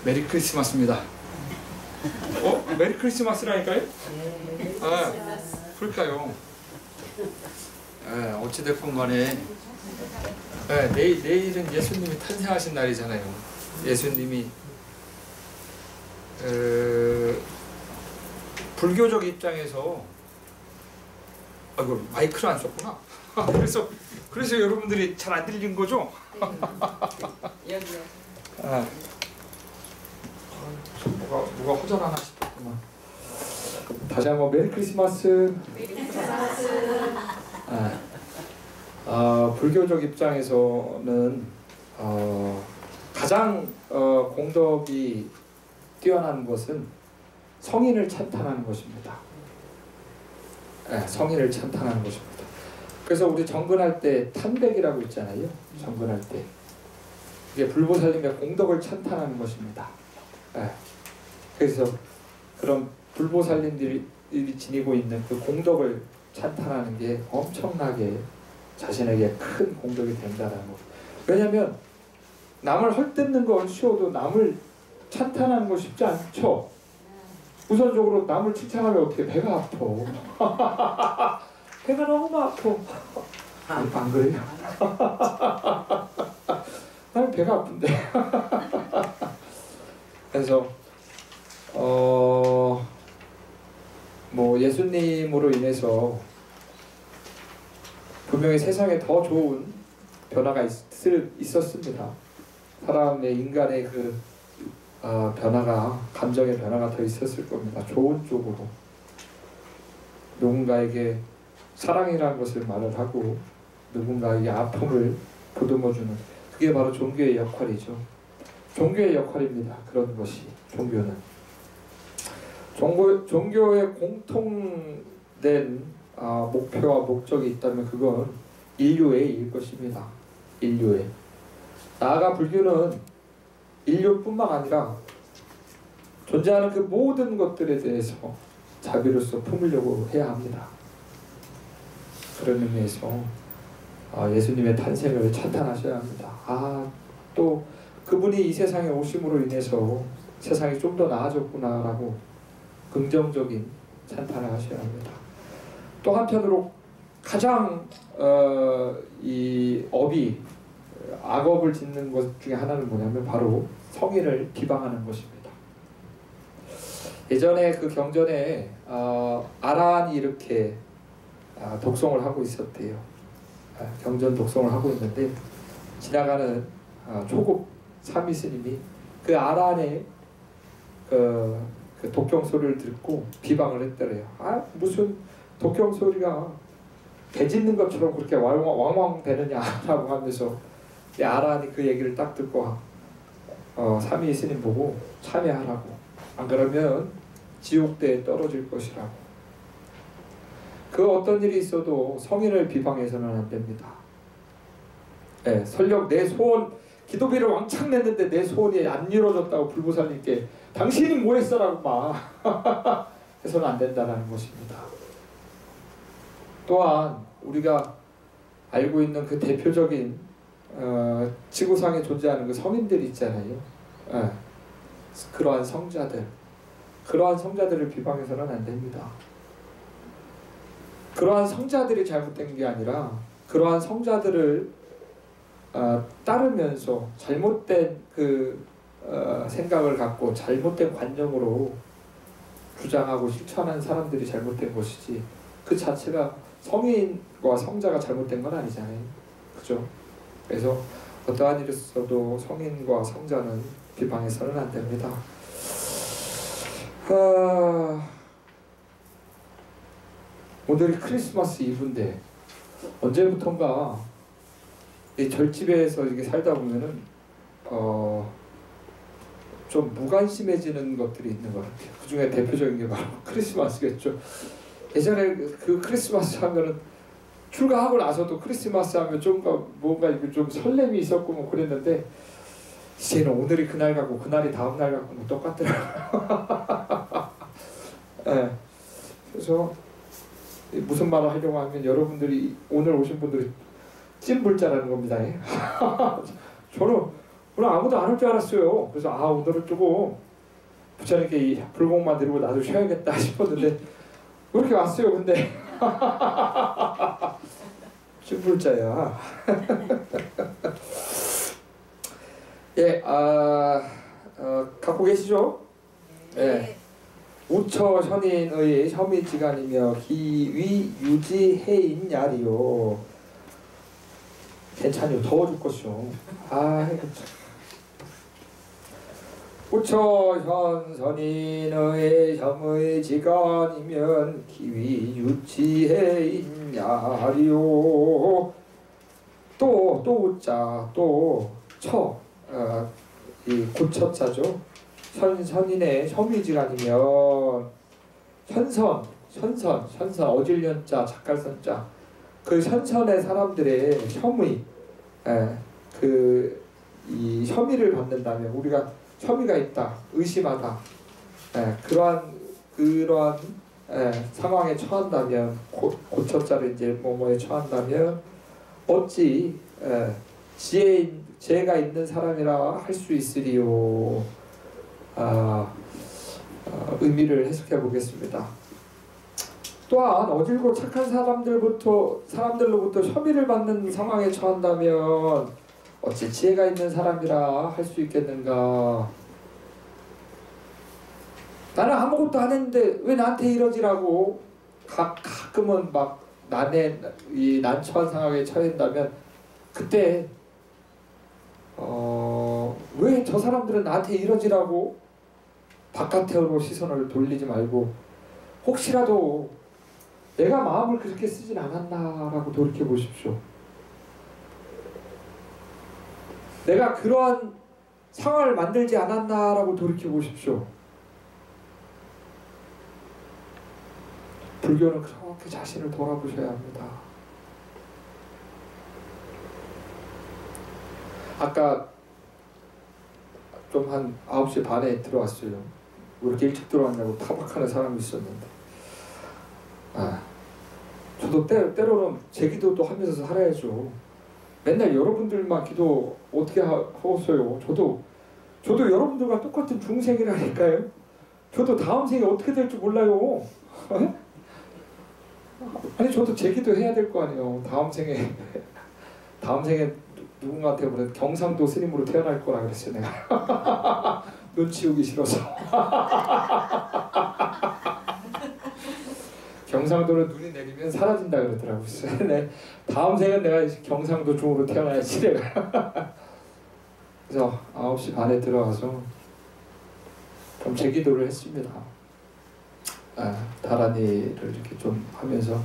메리 크리스마스입니다. 메리 크리스마스라니까요? 그럴까요? 어찌됐건 간에 내일은 예수님이 탄생하신 날이잖아요. 예수님이 불교적 입장에서 이거 마이크를 안 썼구나. 그래서 여러분들이 잘 안 들린 거죠? 여기요. 뭐가 허전하나 싶었구만. 다시 한번 메리 크리스마스. 메리 크리스마스. 불교적 입장에서는 가장 공덕이 뛰어난 것은 성인을 찬탄하는 것입니다. 성인을 찬탄하는 것입니다. 그래서 우리 정근할 때 탄백이라고 있잖아요. 정근할 때 이게 불보살님의 공덕을 찬탄하는 것입니다. 그래서 그런 불보살님들이 지니고 있는 그 공덕을 찬탄하는 게 엄청나게 자신에게 큰 공덕이 된다는 거. 왜냐하면 남을 헐뜯는 건 쉬워도 남을 찬탄하는 건 쉽지 않죠. 우선적으로 남을 칭찬하면 어떻게 배가 아파. 배가 너무 아파. 안 그래요? 나는 배가 아픈데. 그래서 뭐 예수님으로 인해서 분명히 세상에 더 좋은 변화가 있었습니다. 사람의 인간의 그 변화가, 감정의 변화가 더 있었을 겁니다. 좋은 쪽으로 누군가에게 사랑이라는 것을 말을 하고 누군가에게 아픔을 보듬어주는, 그게 바로 종교의 역할이죠. 종교의 역할입니다. 그런 것이 종교는 종교의 공통된 목표와 목적이 있다면 그건 인류의 일 것입니다. 인류의. 나아가 불교는 인류뿐만 아니라 존재하는 그 모든 것들에 대해서 자비로서 품으려고 해야 합니다. 그런 의미에서 예수님의 탄생을 찬탄하셔야 합니다. 또 그분이 이 세상에 오심으로 인해서 세상이 좀 더 나아졌구나라고 긍정적인 찬탄을 하셔야 합니다. 또 한편으로 가장 이 악업을 짓는 것 중에 하나는 뭐냐면 바로 성인을 비방하는 것입니다. 예전에 그 경전에 아라한이 이렇게 독송을 하고 있었대요. 경전 독송을 하고 있는데 지나가는 초급 사미 스님이 그 아라한의 그 독경 소리를 듣고 비방을 했더래요. 무슨 독경 소리가 개 짖는 것처럼 그렇게 왕왕 되느냐라고 하면서 아라한이 그 얘기를 딱 듣고 사미 스님 보고 참여하라고, 안 그러면 지옥대에 떨어질 것이라고. 그 어떤 일이 있어도 성인을 비방해서는 안 됩니다. 설령 내 소원, 기도비를 왕창 냈는데 내 소원이 안 이루어졌다고 불보살님께 당신이 뭐 했어라고 막 해서는 안 된다는 것입니다. 또한 우리가 알고 있는 그 대표적인 지구상에 존재하는 그 성인들이 있잖아요. 그러한 성자들을 비방해서는 안 됩니다. 그러한 성자들이 잘못된 게 아니라 그러한 성자들을 따르면서 잘못된 그 생각을 갖고 잘못된 관념으로 주장하고 실천하는 사람들이 잘못된 것이지, 그 자체가 성인과 성자가 잘못된 건 아니잖아요. 그죠? 그래서 어떠한 일이 있어도 성인과 성자는 비방해서는 안 됩니다. 오늘이 크리스마스 이브인데 언제부턴가 이 절집에서 이렇게 살다 보면은 좀 무관심해지는 것들이 있는 것 같아요. 그 중에 대표적인 게 바로 크리스마스겠죠. 예전에 그 크리스마스 하면은 출가하고 나서도 크리스마스 하면 좀 뭔가 좀 설렘이 있었고 뭐 그랬는데, 이제는 오늘이 그날 같고 그날이 다음 날 같고 뭐 똑같더라고요. 그래서 무슨 말을 하려고 하면 여러분들이 오늘 오신 분들이 찐불자라는 겁니다. 저는 오늘 아무도 안 올 줄 알았어요. 그래서 오늘은 조금 부처님께 이 불공만 드리고 나도 쉬어야겠다 싶었는데 왜 이렇게 왔어요 근데. ጭ불자야. 예, 갖고 계시죠? 예. 우처 현인의 혐의지간이며 기위 유지해인 야리요. 괜찮요. 더워 죽겠어. 우처 현 선인의 혐의지간이면 기위 유지해인 야리요. 또 우자 이 고처자죠. 선인의 혐의지간이면 현선 어질련자 작갈선자 그 현선의 사람들의 혐의 이 혐의를 받는다면 우리가 혐의가 있다 의심하다 그러한 상황에 처한다면 고처자를 이제 뭐뭐에 처한다면 어찌 지혜가 있는 사람이라 할 수 있으리요. 의미를 해석해 보겠습니다. 또한 어질고 착한 사람들로부터 혐의를 받는 상황에 처한다면 어찌 지혜가 있는 사람이라 할 수 있겠는가. 나는 아무것도 안 했는데 왜 나한테 이러지라고 가끔은 막 이 난처한 상황에 처한다면 그때 왜 저 사람들은 나한테 이러지라고 바깥으로 시선을 돌리지 말고 혹시라도 내가 마음을 그렇게 쓰진 않았나라고 돌이켜 보십시오. 내가 그러한 상황을 만들지 않았나라고 돌이켜 보십시오. 불교는 그렇게 자신을 돌아보셔야 합니다. 아까 좀 한 9시 반에 들어왔어요. 왜 이렇게 일찍 들어왔냐고 타박하는 사람이 있었는데 저도 때로는 제 기도도 하면서 살아야죠. 맨날 여러분들만 기도 어떻게 하겠어요. 저도 여러분들과 똑같은 중생이라니까요. 저도 다음 생에 어떻게 될지 몰라요. 아니 저도 제 기도 해야 될 거 아니에요. 다음 생에 누군가한테 보내 경상도 스님으로 태어날 거라 그랬어요. 내가 눈치 오기 싫어서. 경상도는 눈이 내리면 사라진다 그러더라고요. 네, 다음 생은 내가 경상도 중으로 태어나야지 내가. 그래서 9시 반에 들어와서 좀 제기도를 했습니다. 다란이를 이렇게 좀 하면서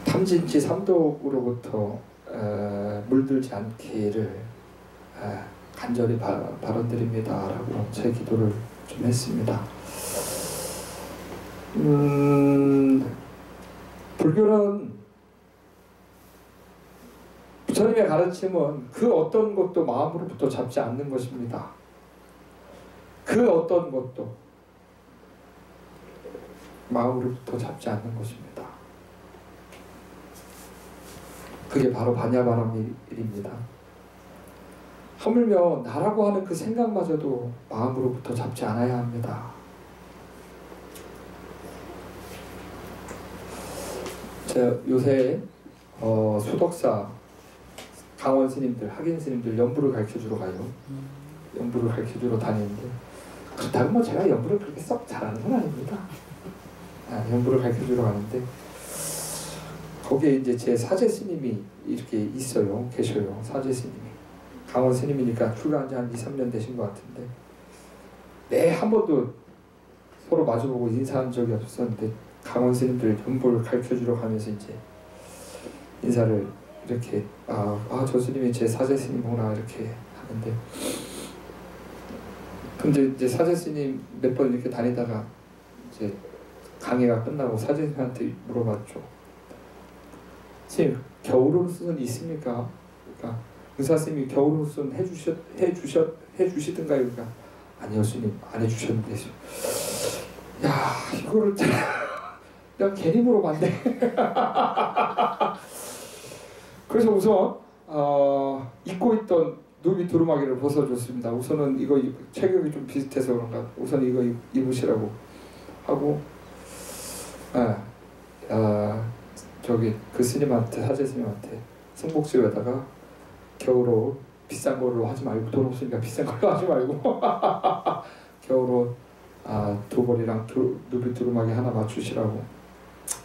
탐진치 삼독으로부터 물들지 않기를 간절히 바라드립니다라고 제 기도를 좀 했습니다. 불교는 부처님의 가르침은 그 어떤 것도 마음으로부터 잡지 않는 것입니다. 그 어떤 것도 마음으로부터 잡지 않는 것입니다. 그게 바로 반야바람일입니다. 하물며 나라고 하는 그 생각마저도 마음으로부터 잡지 않아야 합니다. 제가 요새 수덕사 강원 스님들, 학인 스님들 연부를 가르쳐주러 가요. 연부를 가르쳐주러 다니는데 그렇다고 뭐 제가 연부를 그렇게 썩 잘하는 건 아닙니다. 연부를 가르쳐주러 가는데 거기에 이제 제 사제 스님이 이렇게 계셔요. 사제 스님이 강원 스님이니까 출가한 지 한 2, 3년 되신 것 같은데 매 한 번도 서로 마주보고 인사한 적이 없었는데 강원 스님들 연부를 가르쳐주러 가면서 이제 인사를 이렇게 저 스님이 제 사제 스님이구나 이렇게 하는데 근데 이제 사제 스님 몇 번 이렇게 다니다가 이제 강의가 끝나고 사제 스님한테 물어봤죠. 선생님 겨울옷은 있습니까? 그러니까 의사 스님이 겨울옷은 해주시던가요? 그러니까 아니요 스님 안 해주셨는데 야 이거를 내가 괜히 물어봤네. 그래서 우선 입고 있던 누비 두루마기를 벗어줬습니다. 우선은 이거 체격이 좀 비슷해서 그런가 우선 이거 입으시라고 하고 저기 그 스님한테 사제 스님한테 승복지에다가 겨울옷 비싼 걸로 하지 말고 돈 없으니까 비싼 걸로 하지 말고 겨울옷 두 벌이랑 누비 두루마기 하나 맞추시라고.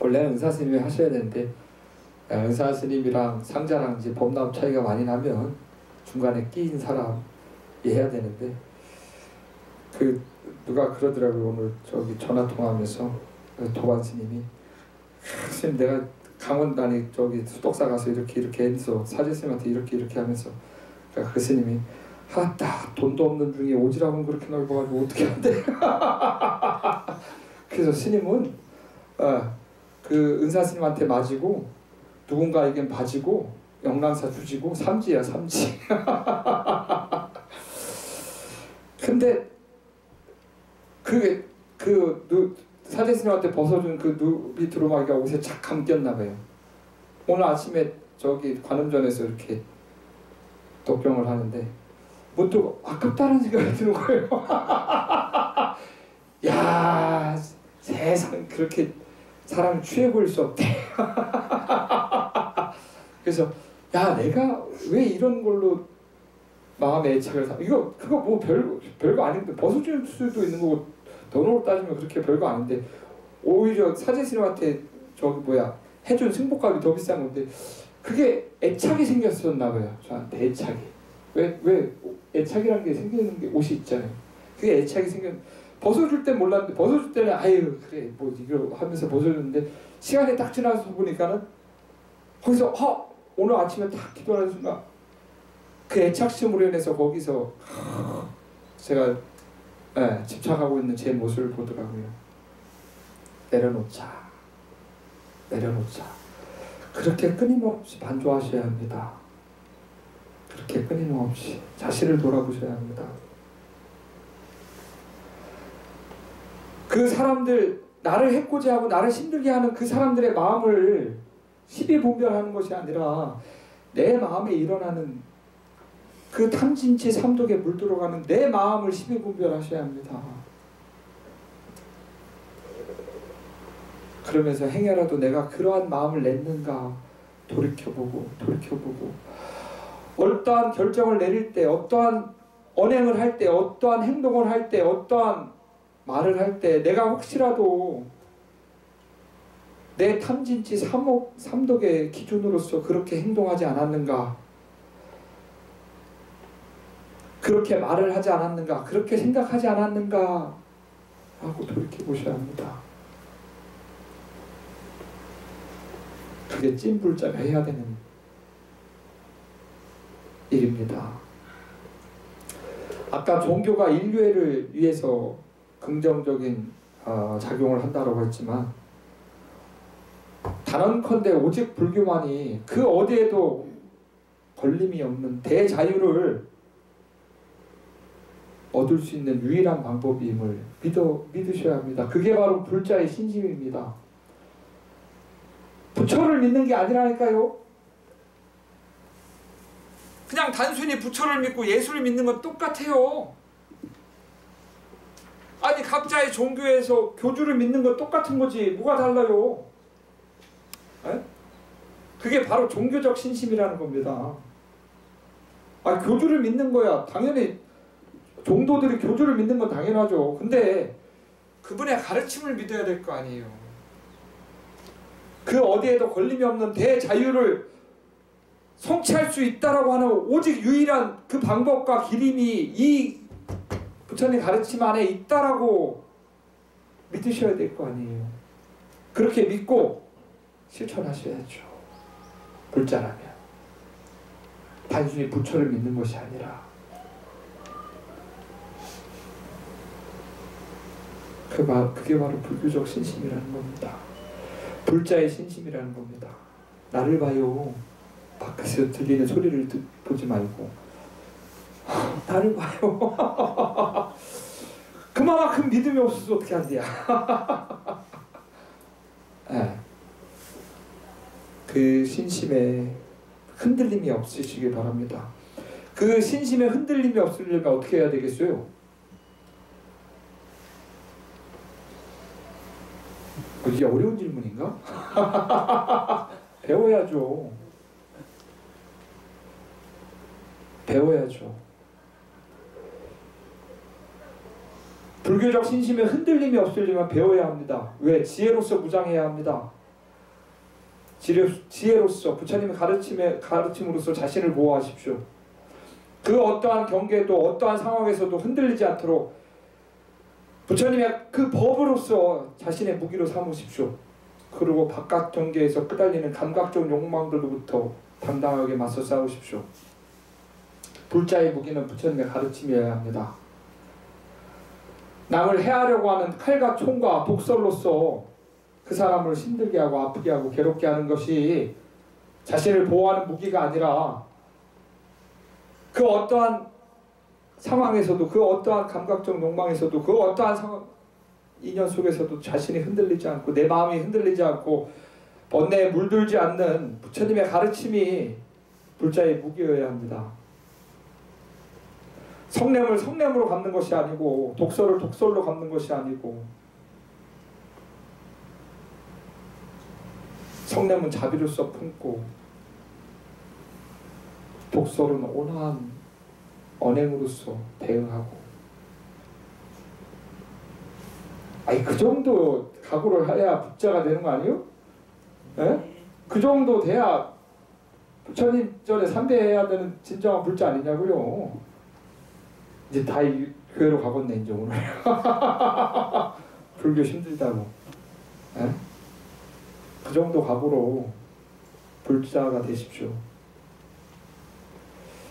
원래는 은사 스님이 하셔야 되는데 은사 스님이랑 상자랑 이제 법납 차이가 많이 나면 중간에 끼인 사람이 해야 되는데 그 누가 그러더라고요. 오늘 저기 전화 통화하면서 도반 스님이 스님 내가 강원단이 저기 수덕사 가서 이렇게 해서 사제 스님한테 이렇게 하면서 그 스님이 아따 돈도 없는 중에 오지랖은 그렇게 넓어가지고 어떻게 한대. 그래서 스님은 그 은사 스님한테 맞이고 누군가에겐 봐지고 영랑사 주지고 삼지야 삼지. 근데 사제 스님한테 벗어준 그 누비 두루마기가 옷에 착 감겼나 봐요. 오늘 아침에 저기 관음전에서 이렇게 독경을 하는데 문득 아깝다는 생각이 드는 거예요. 야 세상 그렇게 사람 취해 보일 수 없대. 그래서 야 내가 왜 이런 걸로 마음의 애착을 그거 뭐 별거 아닌데 벗어줄 수도 있는 거고 돈으로 따지면 그렇게 별거 아닌데 오히려 사제 스님한테 해준 승복값이 더 비싼 건데 그게 애착이 생겼었나 봐요. 저한테 애착이. 왜 애착이라는 게 생기는 게 옷이 있잖아요. 그게 애착이 벗어줄 땐 몰랐는데 벗어줄 때는 아유 그래 뭐 이거 하면서 벗어줬는데 시간이 딱 지나서 보니까는 거기서 오늘 아침에 딱 기도하는 순간 그 애착심으로 인해서 거기서 제가 집착하고 있는 제 모습을 보더라고요. 내려놓자. 그렇게 끊임없이 반조하셔야 합니다. 그렇게 끊임없이 자신을 돌아보셔야 합니다. 그 사람들 나를 해코지하고 나를 힘들게 하는 그 사람들의 마음을 시비분별하는 것이 아니라 내 마음에 일어나는 그 탐진치 삼독에 물들어가는 내 마음을 시비분별하셔야 합니다. 그러면서 행여라도 내가 그러한 마음을 냈는가 돌이켜보고 어떠한 결정을 내릴 때 어떠한 언행을 할 때 어떠한 행동을 할 때 어떠한 말을 할 때 내가 혹시라도 내 탐진치 삼독의 기준으로서 그렇게 행동하지 않았는가, 그렇게 말을 하지 않았는가, 그렇게 생각하지 않았는가 하고 돌이켜보셔야 합니다. 그게 찐불자가 해야 되는 일입니다. 아까 종교가 인류애를 위해서 긍정적인 작용을 한다고 했지만 단언컨대 오직 불교만이 그 어디에도 걸림이 없는 대자유를 얻을 수 있는 유일한 방법임을 믿으셔야 합니다. 그게 바로 불자의 신심입니다. 부처를 믿는 게 아니라니까요. 그냥 단순히 부처를 믿고 예수를 믿는 건 똑같아요. 아니 각자의 종교에서 교주를 믿는 건 똑같은 거지 뭐가 달라요? 에? 그게 바로 종교적 신심이라는 겁니다. 교주를 믿는 거야 당연히 종도들이 교주를 믿는 건 당연하죠. 근데 그분의 가르침을 믿어야 될 거 아니에요. 그 어디에도 걸림이 없는 대자유를 성취할 수 있다라고 하는 오직 유일한 그 방법과 길임이 이 부처님 가르침 안에 있다라고 믿으셔야 될 거 아니에요. 그렇게 믿고 실천하셔야죠. 불자라면 단순히 부처를 믿는 것이 아니라 그게 바로 불교적 신심이라는 겁니다. 불자의 신심이라는 겁니다. 나를 봐요. 밖에서 들리는 소리를 보지 말고 나를 봐요. 그만큼 믿음이 없어서 어떻게 한대야. 네. 그 신심에 흔들림이 없으시길 바랍니다. 그 신심에 흔들림이 없으려면 어떻게 해야 되겠어요? 이게 어려운 질문인가? 배워야죠. 배워야죠. 불교적 신심에 흔들림이 없으려면 배워야 합니다. 왜? 지혜로서 무장해야 합니다. 지혜로서 부처님의 가르침으로서 자신을 보호하십시오. 그 어떠한 경계도 어떠한 상황에서도 흔들리지 않도록 부처님의 그 법으로서 자신의 무기로 삼으십시오. 그리고 바깥 경계에서 끄달리는 감각적 욕망들로부터 당당하게 맞서 싸우십시오. 불자의 무기는 부처님의 가르침이어야 합니다. 남을 해하려고 하는 칼과 총과 독설로서 그 사람을 힘들게 하고 아프게 하고 괴롭게 하는 것이 자신을 보호하는 무기가 아니라 그 어떠한 상황에서도 그 어떠한 감각적 욕망에서도 그 어떠한 상황 인연 속에서도 자신이 흔들리지 않고 내 마음이 흔들리지 않고 번뇌에 물들지 않는 부처님의 가르침이 불자의 무기여야 합니다. 성냄을 성냄으로 갚는 것이 아니고 독설을 독설로 갚는 것이 아니고 성냄은 자비로서 품고 독설은 온화한 언행으로서 대응하고 그 정도 각오를 해야 불자가 되는 거 아니에요? 예? 그 정도 돼야 부처님 전에 삼배해야 되는 진정한 불자 아니냐고요. 이제 다 교회로 가겠네 이제 오늘. 불교 힘들다고. 예? 그 정도 각오로 불자가 되십시오.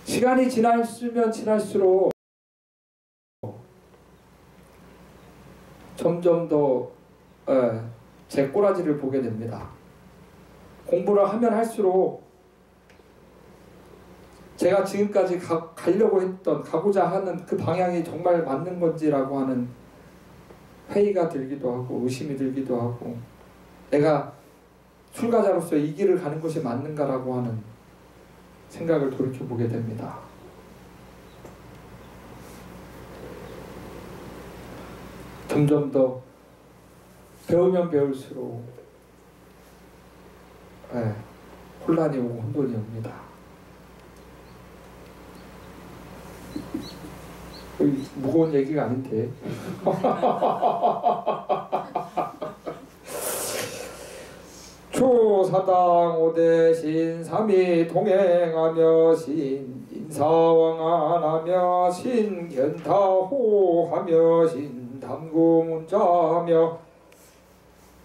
시간이 지나면 지날수록 점점 더 제 꼬라지를 보게 됩니다. 공부를 하면 할수록 제가 지금까지 가려고 했던 가고자 하는 그 방향이 정말 맞는 건지라고 하는 회의가 들기도 하고 의심이 들기도 하고 내가 출가자로서 이 길을 가는 것이 맞는가라고 하는 생각을 돌이켜보게 됩니다. 점점 더 배우면 배울수록 혼란이 오고 혼돈이 옵니다. 무거운 얘기가 아닌데 초사당 오대신 삼위 동행하며 신 인사왕안하며 신 견타호하며 신 담구문자하며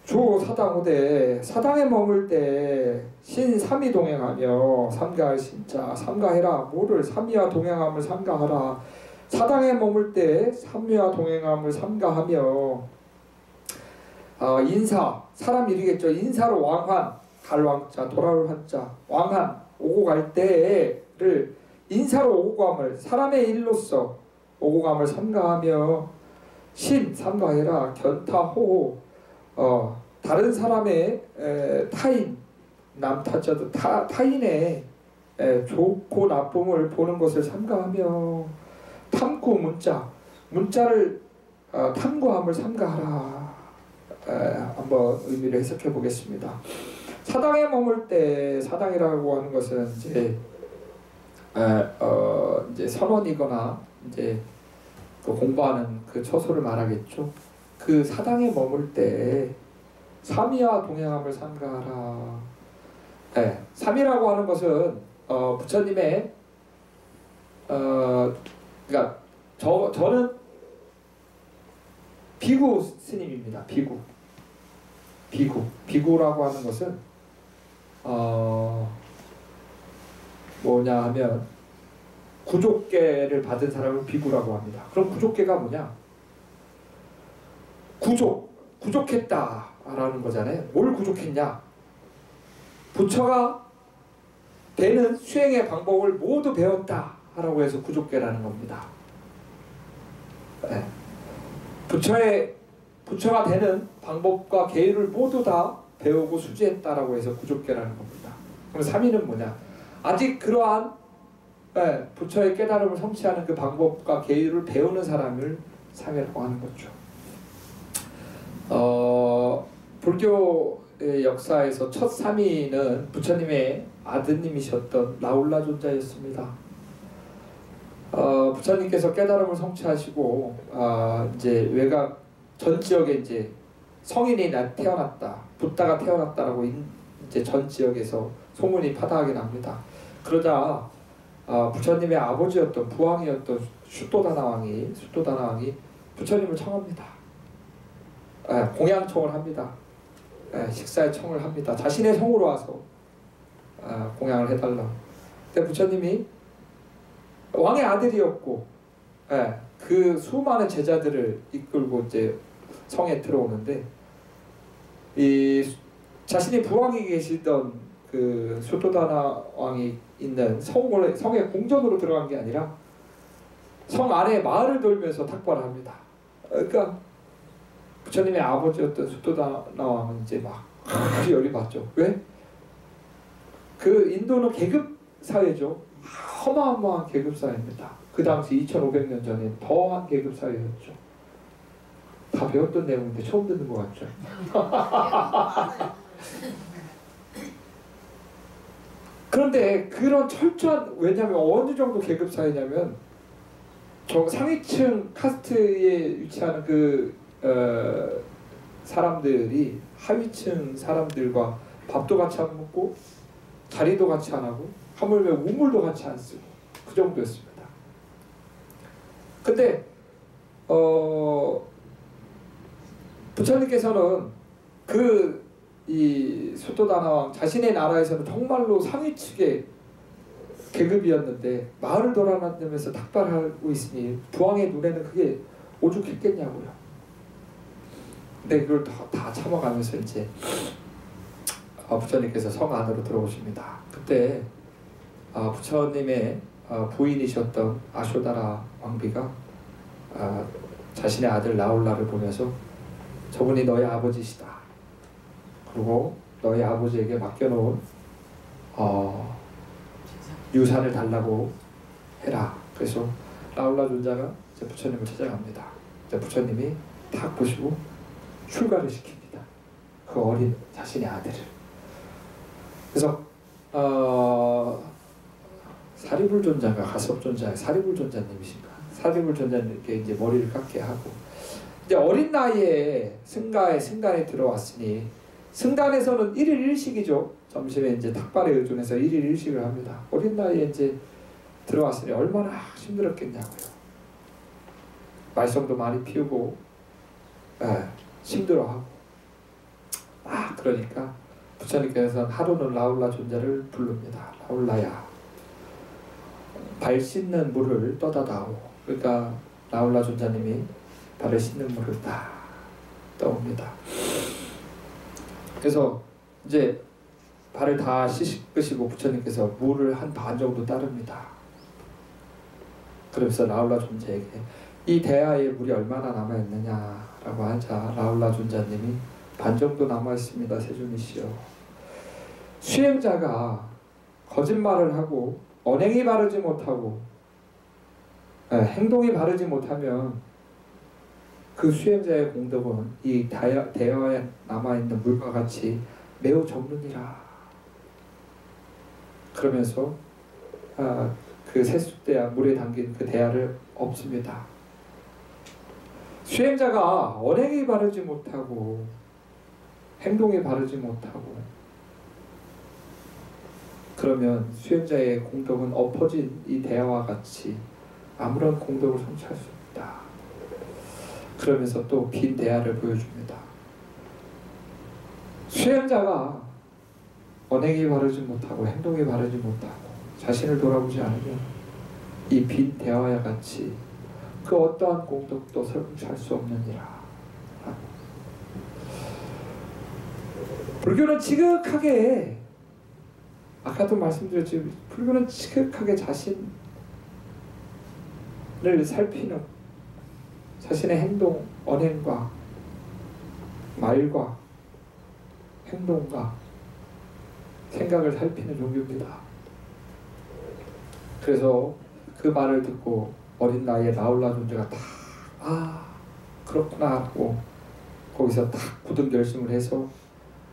초사당 오대 사당에 머물 때 신 삼위 동행하며 삼가할 신자 삼가해라 뭐를 삼위와 동행함을 삼가하라 사당에 머물 때 삼위와 동행함을 삼가하며 인사 사람 일이겠죠. 인사로 왕환 갈 왕자 돌아올 한자 왕환 오고 갈 때를 인사로 오고 감을 사람의 일로서 오고 감을 삼가하며 신 삼가해라 견타호 다른 사람의 타인 남타자도 타인의 좋고 나쁨을 보는 것을 삼가하며 탐구 문자를 탐구함을 삼가하라. 한번 의미를 해석해 보겠습니다. 사당에 머물 때 사당이라고 하는 것은 이제 선원이거나 이제 그 공부하는 그 처소를 말하겠죠. 그 사당에 머물 때 삼위와 동행함을 삼가하라. 삼위라고 하는 것은 부처님의 그러니까 저는 비구 스님입니다. 비구라고 하는 것은 뭐냐 하면 구족계를 받은 사람을 비구라고 합니다. 그럼 구족계가 뭐냐? 구족했다라는 거잖아요. 뭘 구족했냐? 부처가 되는 수행의 방법을 모두 배웠다라고 해서 구족계라는 겁니다. 부처가 되는 방법과 계율을 모두 다 배우고 수지했다라고 해서 구족계라는 겁니다. 그럼 삼위는 뭐냐? 아직 그러한 부처의 깨달음을 성취하는 그 방법과 계율을 배우는 사람을 상해라고 하는 거죠. 불교의 역사에서 첫 삼위는 부처님의 아드님이셨던 라울라 존자였습니다. 부처님께서 깨달음을 성취하시고 이제 외곽 전 지역에 이제 성인이 태어났다, 붓다가 태어났다라고 이제 전 지역에서 소문이 파다하게 납니다. 그러자 부처님의 아버지였던 부왕이었던 슈토다나 왕이 부처님을 청합니다. 공양 청을 합니다. 식사의 청을 합니다. 자신의 성으로 와서 공양을 해달라. 근데 부처님이 왕의 아들이었고 그 수많은 제자들을 이끌고 이제 성에 들어오는데 이 자신이 부왕이 계시던 그 슈토다나 왕이 있는 성에 공전으로 들어간 게 아니라 성 안에 마을을 돌면서 탁발을 합니다. 그러니까 부처님의 아버지였던 슈토다나 왕은 이제 막 아주 열이 받죠. 왜? 그 인도는 계급 사회죠. 어마어마한 계급 사회입니다. 그 당시 2500년 전에 더한 계급 사회였죠. 다 배웠던 내용인데 처음 듣는 것 같죠. 그런데 그런 철저한, 왜냐하면 어느 정도 계급 사회냐면 저 상위층 카스트에 위치하는 그 사람들이 하위층 사람들과 밥도 같이 안 먹고 자리도 같이 안 하고 하물며 우물도 같이 안 쓰고 그 정도였습니다. 근데 부처님께서는 이 슈토다나 왕 자신의 나라에서는 정말로 상위층의 계급이었는데 마을을 돌아다니면서 탁발하고 있으니 부왕의 눈에는 그게 오죽했겠냐고요. 근데 그걸 다 참아가면서 이제 부처님께서 성 안으로 들어오십니다. 그때 부처님의 부인이셨던 아쇼다라 왕비가 자신의 아들 라울라를 보면서 저분이 너의 아버지시다. 그리고 너희 아버지에게 맡겨놓은 유산을 달라고 해라. 그래서 라울라 존자가 이제 부처님을 찾아갑니다. 이제 부처님이 탁 보시고 출가를 시킵니다. 그 어린 자신의 아들을. 그래서 사리불 존자가 가섭 존자, 사리불 존자님이신가? 사리불 존자님께 이제 머리를 깎게 하고 이제 어린 나이에 승간에 들어왔으니 승간에서는 1일 1식이죠. 점심에 이제 탁발에 의존해서 1일 1식을 합니다. 어린 나이에 이제 들어왔으니 얼마나 힘들었겠냐고요. 말썽도 많이 피우고 힘들어하고 그러니까 부처님께서는 하루는 라울라 존자를 부릅니다. 라울라야, 발 씻는 물을 떠다 다오. 그러니까 라울라 존자님이 발을 씻는 물을 다 떠옵니다. 그래서 이제 발을 다 씻으시고 부처님께서 물을 한 반 정도 따릅니다. 그러면서 라울라 존자에게 이 대야에 물이 얼마나 남아있느냐라고 하자 라울라 존자님이 반 정도 남아있습니다. 세존이시여. 수행자가 거짓말을 하고 언행이 바르지 못하고 행동이 바르지 못하면 그 수행자의 공덕은 이 대야에 남아있는 물과 같이 매우 적느니라. 그러면서 그 세숫대야, 물에 담긴 그 대야를 엎습니다. 수행자가 언행이 바르지 못하고 행동이 바르지 못하고 그러면 수행자의 공덕은 엎어진 이 대야와 같이 아무런 공덕을 성취할 수 없다. 그러면서 또 빈 대야를 보여줍니다. 수행자가 언행이 바르지 못하고 행동이 바르지 못하고 자신을 돌아보지 않으면 이 빈 대야와 같이 그 어떠한 공덕도 성취할 수 없느니라. 불교는 지극하게, 아까도 말씀드렸지만 불교는 지극하게 자신을 살피는, 자신의 행동, 언행과 말과 행동과 생각을 살피는 종교입니다. 그래서 그 말을 듣고 어린 나이에 나홀라 존재가 다 그렇구나 하고 거기서 딱 굳은 결심을 해서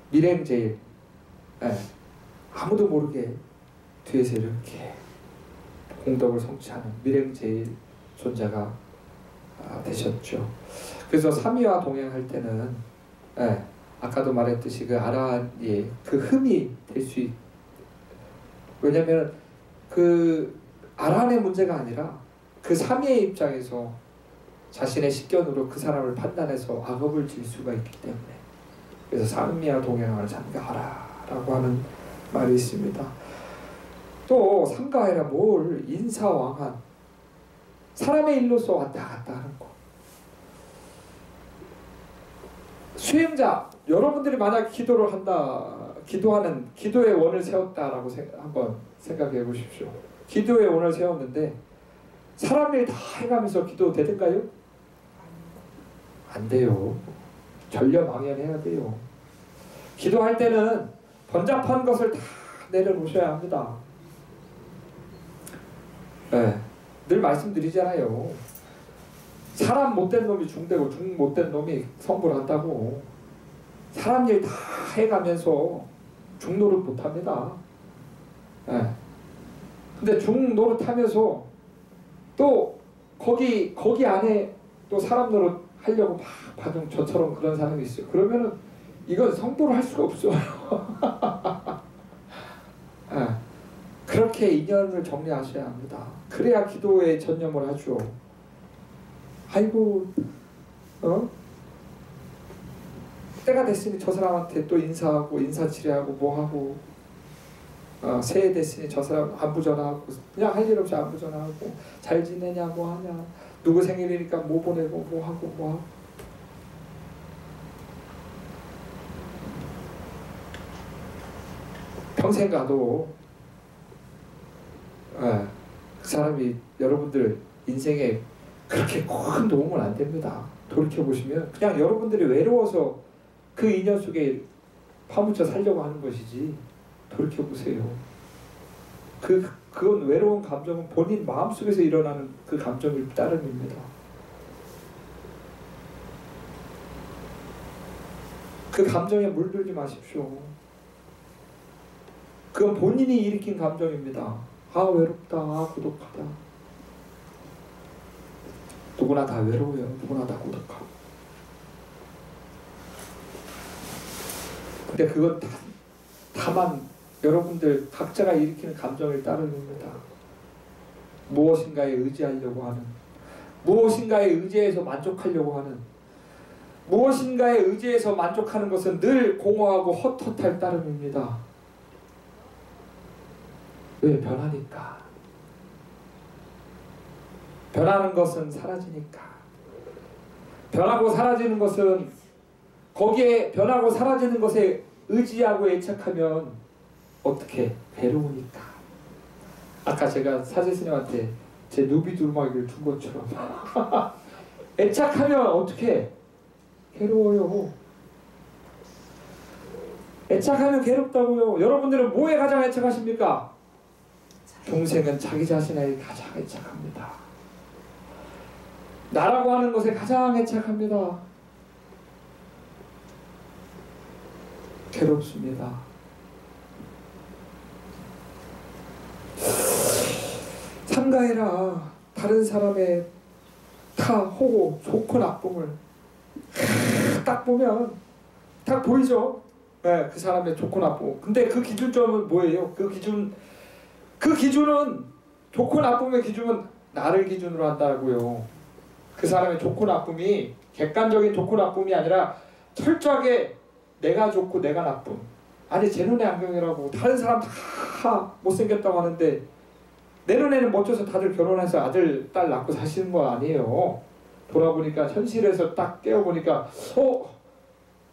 밀행제일, 아무도 모르게 뒤에서 이렇게 공덕을 성취하는 밀행제일 존재가 되셨죠. 그래서 삼위와 동행할 때는 아까도 말했듯이 그 아라한이 그 흠이 될 수 왜냐면 그 아라한의 문제가 아니라 그 삼위의 입장에서 자신의 식견으로 그 사람을 판단해서 악업을 질 수가 있기 때문에 그래서 삼위와 동행을 삼가하라 라고 하는 말이 있습니다. 또 삼가해라 뭘 인사왕한 사람의 일로서 왔다 갔다 하는 거. 수행자 여러분들이 만약 기도를 한다 기도하는 기도의 원을 세웠다라고 한번 생각해 보십시오. 기도의 원을 세웠는데 사람 일 다 해가면서 기도 되든가요? 안 돼요. 전려망연해야 돼요. 기도할 때는 번잡한 것을 다 내려놓으셔야 합니다. 늘 말씀드리잖아요. 사람 못된 놈이 중되고 중 못된 놈이 성불 한다고. 사람 일 다 해가면서 중 노릇 못합니다. 근데 중 노릇 하면서 또 거기 안에 또 사람 노릇 하려고 막 봐도 저처럼 그런 사람이 있어요. 그러면은 이건 성불을 할 수가 없어요. 그렇게 인연을 정리하셔야 합니다. 그래야 기도에 전념을 하죠. 아이고 때가 됐으니 저 사람한테 또 인사하고 인사치레하고 뭐하고 새해 됐으니 저 사람 안부 전화하고 그냥 할 일 없이 안부 전화하고 잘 지내냐 뭐 하냐 누구 생일이니까 뭐 보내고 뭐 하고 평생 가도 그 사람이 여러분들 인생에 그렇게 큰 도움은 안 됩니다. 돌이켜보시면 그냥 여러분들이 외로워서 그 인연 속에 파묻혀 살려고 하는 것이지. 돌이켜보세요. 그건 외로운 감정은 본인 마음속에서 일어나는 그 감정일 따름입니다. 그 감정에 물들지 마십시오. 그건 본인이 일으킨 감정입니다. 외롭다, 고독하다. 누구나 다 외로워요. 누구나 다 고독하고. 근데 그건 다만 여러분들 각자가 일으키는 감정일 따름입니다. 무엇인가에 의지하려고 하는, 무엇인가에 의지해서 만족하려고 하는, 무엇인가에 의지해서 만족하는 것은 늘 공허하고 헛헛할 따름입니다. 왜? 변하니까. 변하는 것은 사라지니까. 변하고 사라지는 것은 거기에 변하고 사라지는 것에 의지하고 애착하면 어떻게? 괴로우니까. 아까 제가 사제스님한테 제 누비두루마기를 준 것처럼 애착하면 어떻게? 괴로워요. 애착하면 괴롭다고요. 여러분들은 뭐에 가장 애착하십니까? 동생은 자기 자신에 가장 애착합니다. 나라고 하는 것에 가장 애착합니다. 괴롭습니다. 삼가해라. 다른 사람의 다 호고 좋고 나쁨을 딱 보면 딱 보이죠. 그 사람의 좋고 나쁨. 근데 그 기준점은 뭐예요? 그 기준은 좋고 나쁨의 기준은 나를 기준으로 한다고요. 그 사람의 좋고 나쁨이 객관적인 좋고 나쁨이 아니라 철저하게 내가 좋고 내가 나쁨. 아니 제 눈에 안경이라고 다른 사람 다 못생겼다고 하는데 내 눈에는 멋져서 다들 결혼해서 아들 딸 낳고 사시는 거 아니에요. 돌아보니까 현실에서 딱 깨어보니까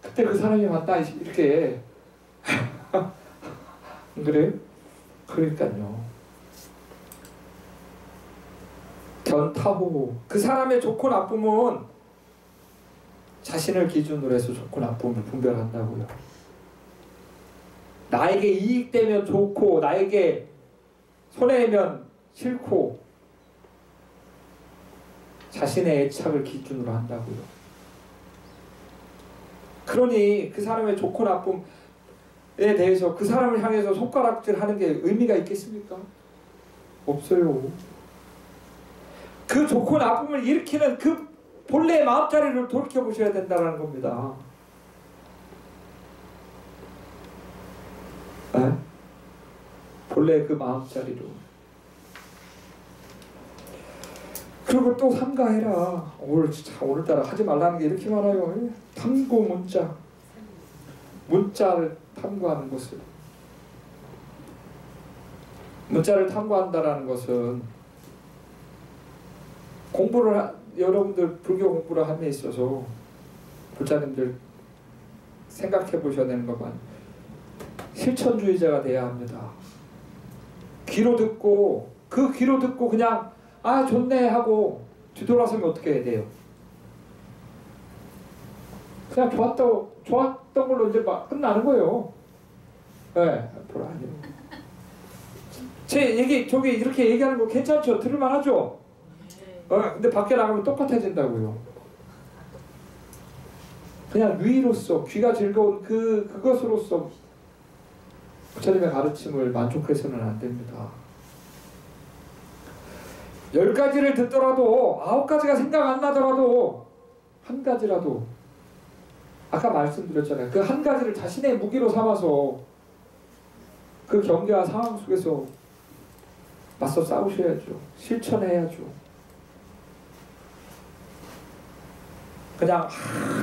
그때 그 사람이 맞다 이렇게 안 그래요? 그러니까요. 견타호. 그 사람의 좋고 나쁨은 자신을 기준으로 해서 좋고 나쁨을 분별한다고요. 나에게 이익되면 좋고 나에게 손해면 싫고 자신의 애착을 기준으로 한다고요. 그러니 그 사람의 좋고 나쁨에 대해서 그 사람을 향해서 손가락질하는 게 의미가 있겠습니까? 없어요. 그 좋고 나쁨을 일으키는 그 본래의 마음자리를 돌이켜보셔야 된다는 겁니다. 에? 본래 그 마음자리로. 그리고 또 삼가해라. 오늘따라 하지 말라는 게 이렇게 많아요. 탐구 문자. 문자를 탐구하는 것을. 문자를 탐구한다라는 것은 여러분들 불교 공부를 함에 있어서 불자님들 생각해 보셔야 되는 것만 실천주의자가 돼야 합니다. 귀로 듣고 그 귀로 듣고 그냥 아 좋네 하고 뒤돌아서면 어떻게 해야 돼요? 그냥 좋았던 걸로 이제 막 끝나는 거예요. 네, 앞으로 아니요. 제 얘기 저기 이렇게 얘기하는 거 괜찮죠? 들을만 하죠? 근데 밖에 나가면 똑같아진다고요. 그냥 위로서 귀가 즐거운 그것으로서 부처님의 가르침을 만족해서는 안 됩니다. 10가지를 듣더라도 9가지가 생각 안 나더라도 한 가지라도 아까 말씀드렸잖아요. 그 한 가지를 자신의 무기로 삼아서 그 경계와 상황 속에서 맞서 싸우셔야죠. 실천해야죠. 그냥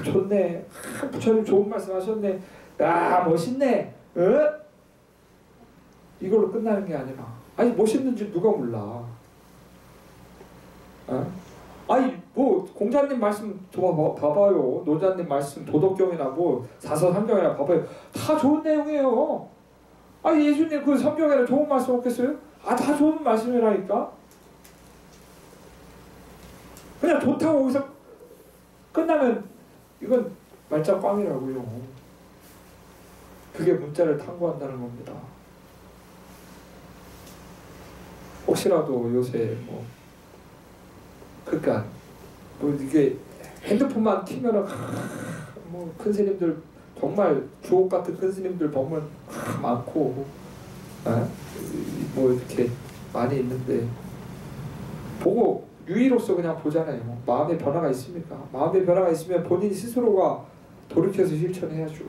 좋네. 부처님 좋은 말씀 하셨네. 야 멋있네. 이걸로 끝나는 게 아니라 아니 멋있는지 누가 몰라. 아니 뭐 공자님 말씀 봐봐요. 노자님 말씀 도덕경이나 뭐 사서삼경이나 봐봐요. 다 좋은 내용이에요. 아니 예수님 그 성경에는 좋은 말씀 없겠어요? 다 좋은 말씀이라니까. 그냥 좋다고 거기서 끝나면 이건 말짱 꽝이라고요. 그게 문자를 탐구한다는 겁니다. 혹시라도 요새 그러니까 이게 핸드폰만 키면은 큰 스님들 정말 주옥 같은 큰 스님들 보면 많고 이렇게 많이 있는데 보고 유의로서 그냥 보잖아요. 마음의 변화가 있습니까? 마음의 변화가 있으면 본인 스스로가 돌이켜서 실천해야죠.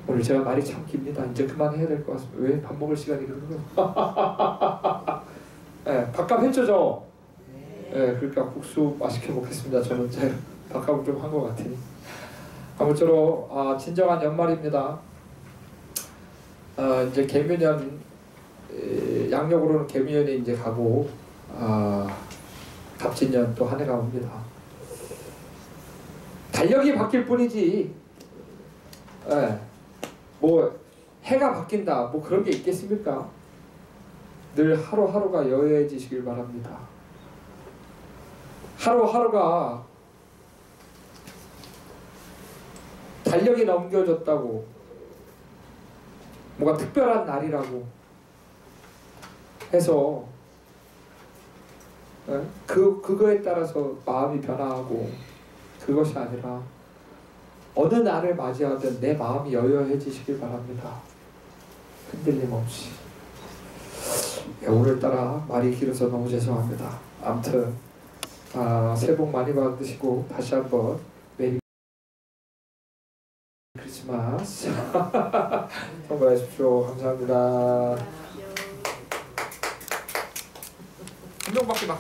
오늘 제가 말이 참 깁니다. 이제 그만해야 될 것 같습니다. 왜? 밥 먹을 시간이 그러는 거예요? 네, 밥값 했죠? 네, 그러니까 국수 맛있게 먹겠습니다. 저는 제가 밥값을 좀 한 것 같으니. 아무쪼록 진정한 연말입니다. 이제 개묘년 양력으로는 개묘년이 이제 가고 갑진년 또 한 해가 옵니다. 달력이 바뀔 뿐이지 뭐 해가 바뀐다 뭐 그런 게 있겠습니까? 늘 하루하루가 여유해지시길 바랍니다. 하루하루가 달력이 넘겨졌다고 뭔가 특별한 날이라고 해서 그거에 따라서 마음이 변화하고 그것이 아니라 어느 날을 맞이하든 내 마음이 여유해지시길 바랍니다. 흔들림 없이. 오늘따라 말이 길어서 너무 죄송합니다. 아무튼 새해 복 많이 받으시고 다시 한번 메리 크리스마스 성공하십시오. 감사합니다. 한 명밖에 막